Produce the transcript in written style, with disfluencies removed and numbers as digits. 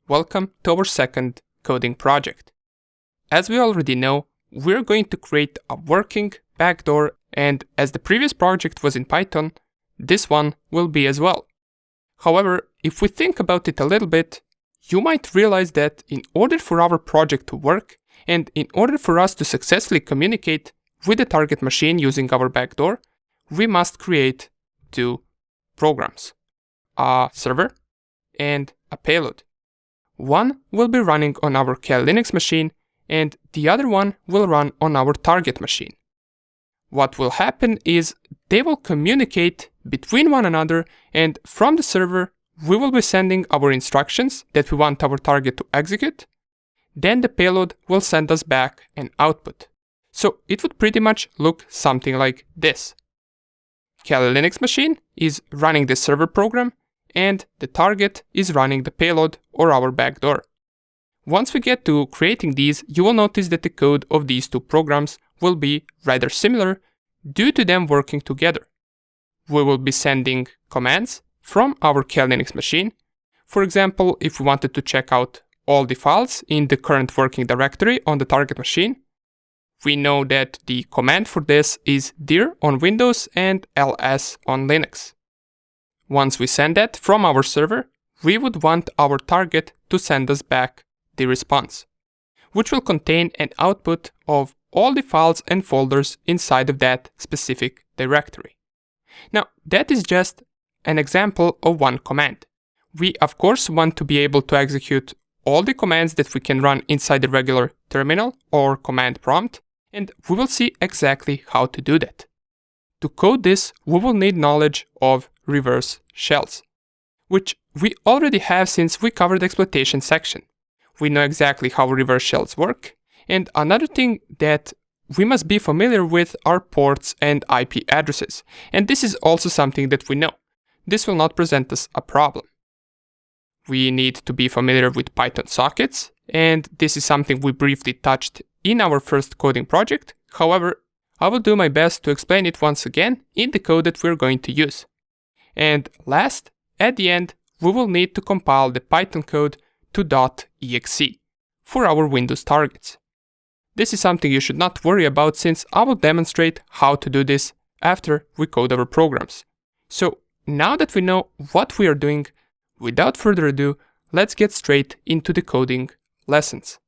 welcome to our second coding project. As we already know, we're going to create a working backdoor, and as the previous project was in Python, this one will be as well. However, if we think about it a little bit, you might realize that in order for our project to work, and in order for us to successfully communicate with the target machine using our backdoor, we must create two programs, a server and a payload. One will be running on our Kali Linux machine, and the other one will run on our target machine. What will happen is they will communicate between one another, and from the server we will be sending our instructions that we want our target to execute. Then the payload will send us back an output. So it would pretty much look something like this. Kali Linux machine is running the server program, and the target is running the payload or our backdoor. Once we get to creating these, you will notice that the code of these two programs will be rather similar due to them working together. We will be sending commands from our Kali Linux machine. For example, if we wanted to check out all the files in the current working directory on the target machine, we know that the command for this is dir on Windows and ls on Linux. Once we send that from our server, we would want our target to send us back the response, which will contain an output of all the files and folders inside of that specific directory. Now, that is just an example of one command. We of course want to be able to execute all the commands that we can run inside the regular terminal or command prompt, and we will see exactly how to do that. To code this, we will need knowledge of reverse shells, which we already have since we covered the exploitation section. We know exactly how reverse shells work, and another thing that we must be familiar with are ports and IP addresses, and this is also something that we know. This will not present us a problem. We need to be familiar with Python sockets, and this is something we briefly touched in our first coding project. However, I will do my best to explain it once again in the code that we're going to use. And last, at the end, we will need to compile the Python code to .exe for our Windows targets. This is something you should not worry about, since I will demonstrate how to do this after we code our programs. So now that we know what we are doing, without further ado, let's get straight into the coding lessons.